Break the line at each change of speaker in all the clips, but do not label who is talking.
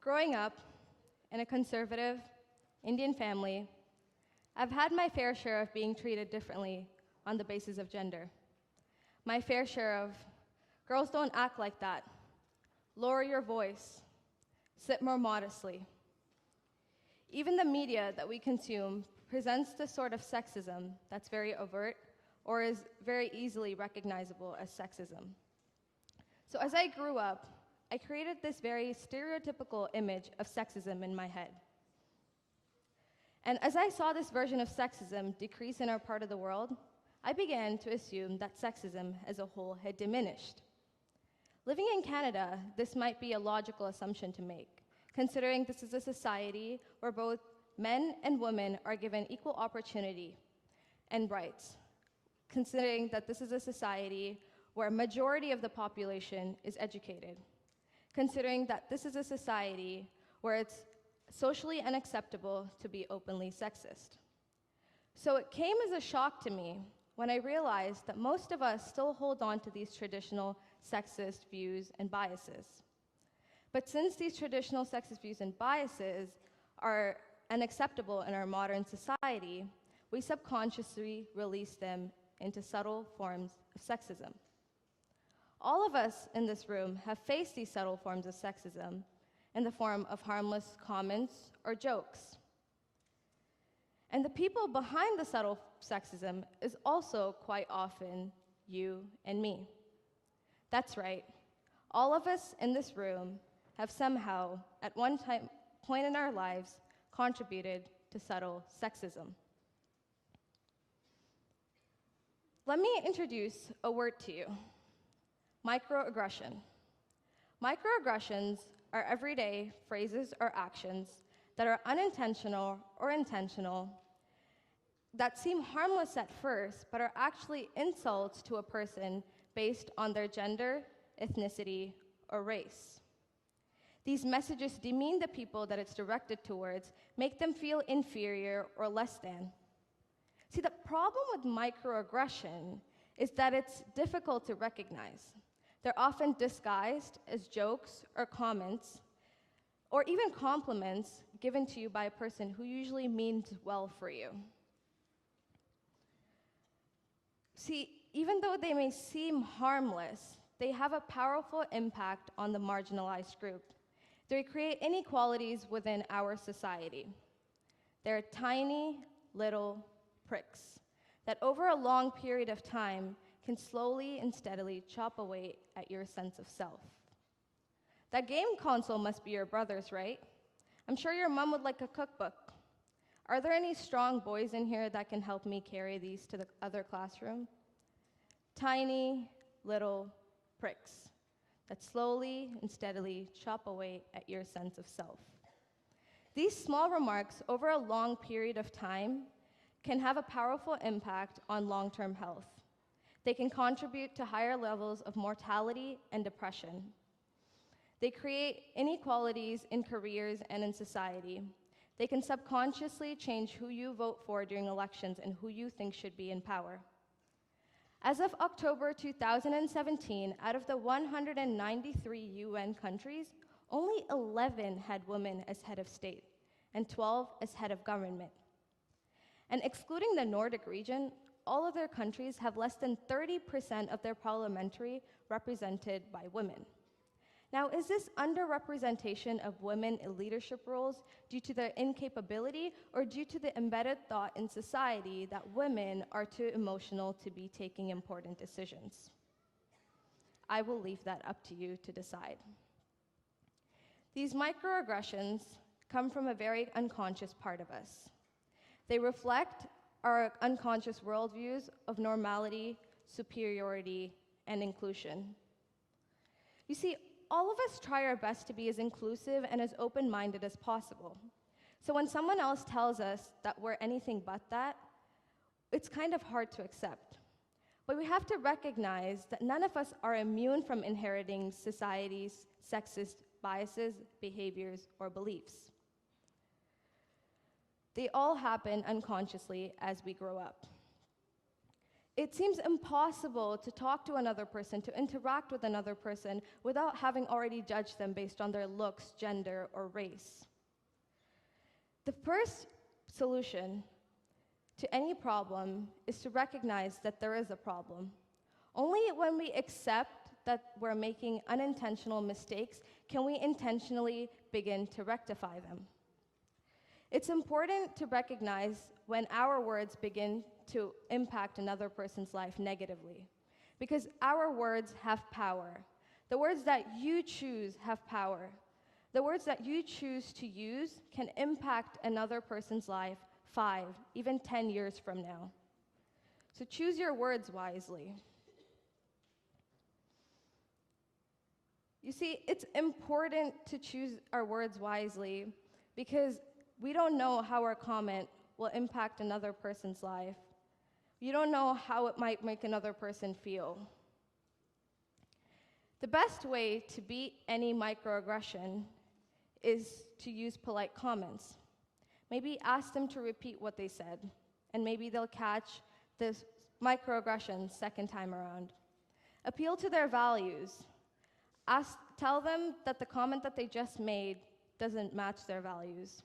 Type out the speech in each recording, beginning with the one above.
Growing up in a conservative Indian family, I've had my fair share of being treated differently on the basis of gender. My fair share of, girls don't act like that, lower your voice, sit more modestly. Even the media that we consume presents this sort of sexism that's very overt or is very easily recognizable as sexism. So as I grew up, I created this very stereotypical image of sexism in my head. And as I saw this version of sexism decrease in our part of the world, I began to assume that sexism as a whole had diminished. Living in Canada, this might be a logical assumption to make, considering this is a society where both men and women are given equal opportunity and rights, considering that this is a society where a majority of the population is educated, considering that this is a society where it's socially unacceptable to be openly sexist. So it came as a shock to me when I realized that most of us still hold on to these traditional sexist views and biases. But since these traditional sexist views and biases are unacceptable in our modern society, we subconsciously release them into subtle forms of sexism. All of us in this room have faced these subtle forms of sexism in the form of harmless comments or jokes. And the people behind the subtle sexism is also quite often you and me. That's right. All of us in this room have somehow, at one point in our lives, contributed to subtle sexism. Let me introduce a word to you: microaggression. Microaggressions are everyday phrases or actions that are unintentional or intentional, that seem harmless at first, but are actually insults to a person based on their gender, ethnicity, or race. These messages demean the people that it's directed towards, make them feel inferior or less than. See, the problem with microaggression is that it's difficult to recognize. They're often disguised as jokes or comments, or even compliments given to you by a person who usually means well for you. See, even though they may seem harmless, they have a powerful impact on the marginalized group. They create inequalities within our society. They're tiny, little pricks that over a long period of time can slowly and steadily chop away at your sense of self. That game console must be your brother's, right? I'm sure your mom would like a cookbook. Are there any strong boys in here that can help me carry these to the other classroom? Tiny, little pricks that slowly and steadily chop away at your sense of self. These small remarks over a long period of time can have a powerful impact on long-term health. They can contribute to higher levels of mortality and depression. They create inequalities in careers and in society. They can subconsciously change who you vote for during elections and who you think should be in power. As of October 2017, out of the 193 UN countries, only 11 had women as head of state and 12 as head of government. And excluding the Nordic region, all other countries have less than 30% of their parliamentary represented by women. Now, is this underrepresentation of women in leadership roles due to their incapability or due to the embedded thought in society that women are too emotional to be taking important decisions? I will leave that up to you to decide. These microaggressions come from a very unconscious part of us. They reflect our unconscious worldviews of normality, superiority, and inclusion. You see, all of us try our best to be as inclusive and as open-minded as possible. So when someone else tells us that we're anything but that, it's kind of hard to accept. But we have to recognize that none of us are immune from inheriting society's sexist biases, behaviors, or beliefs. They all happen unconsciously as we grow up. It seems impossible to talk to another person, to interact with another person, without having already judged them based on their looks, gender, or race. The first solution to any problem is to recognize that there is a problem. Only when we accept that we're making unintentional mistakes can we intentionally begin to rectify them. It's important to recognize when our words begin to impact another person's life negatively, because our words have power. The words that you choose have power. The words that you choose to use can impact another person's life 5, even 10 years from now. So choose your words wisely. You see, it's important to choose our words wisely because we don't know how our comment will impact another person's life. You don't know how it might make another person feel. The best way to beat any microaggression is to use polite comments. Maybe ask them to repeat what they said, and maybe they'll catch this microaggression second time around. Appeal to their values. Tell them that the comment that they just made doesn't match their values.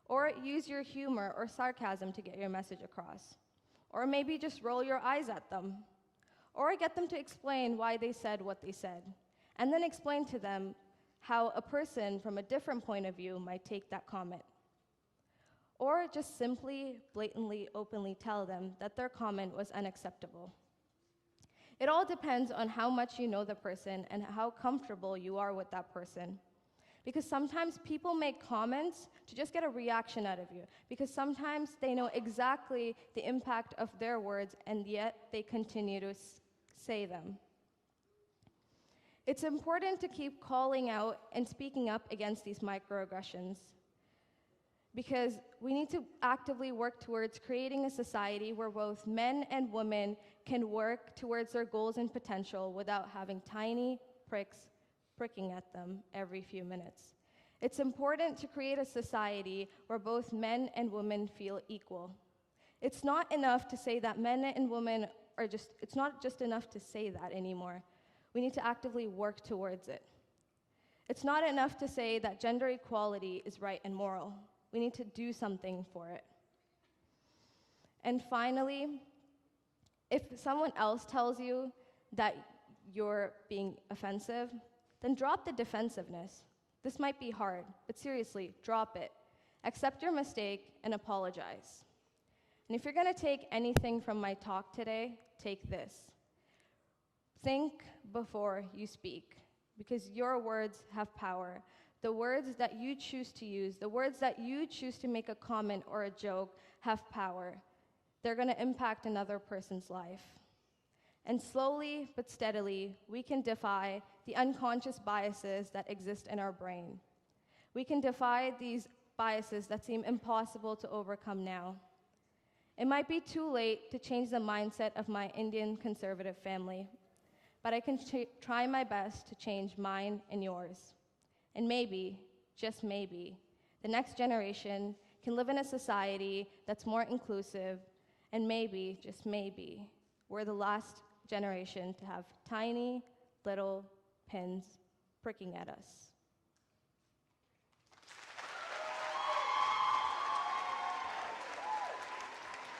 Or use your humor or sarcasm to get your message across. Or maybe just roll your eyes at them. Or get them to explain why they said what they said. And then explain to them how a person from a different point of view might take that comment. Or just simply, blatantly, openly tell them that their comment was unacceptable. It all depends on how much you know the person and how comfortable you are with that person. Because sometimes people make comments to just get a reaction out of you. Because sometimes they know exactly the impact of their words, and yet they continue to say them. It's important to keep calling out and speaking up against these microaggressions, because we need to actively work towards creating a society where both men and women can work towards their goals and potential without having tiny pricks pricking at them every few minutes. It's important to create a society where both men and women feel equal. It's not enough to say that men and women are it's not just enough to say that anymore. We need to actively work towards it. It's not enough to say that gender equality is right and moral. We need to do something for it. And finally, if someone else tells you that you're being offensive, then drop the defensiveness. This might be hard, but seriously, drop it. Accept your mistake and apologize. And if you're going to take anything from my talk today, take this. Think before you speak, because your words have power. The words that you choose to use, the words that you choose to make a comment or a joke have power. They're going to impact another person's life. And slowly but steadily, we can defy the unconscious biases that exist in our brain. We can defy these biases that seem impossible to overcome now. It might be too late to change the mindset of my Indian conservative family, but I can try my best to change mine and yours. And maybe, just maybe, the next generation can live in a society that's more inclusive, and maybe, just maybe, we're the last generation to have tiny little pins pricking at us.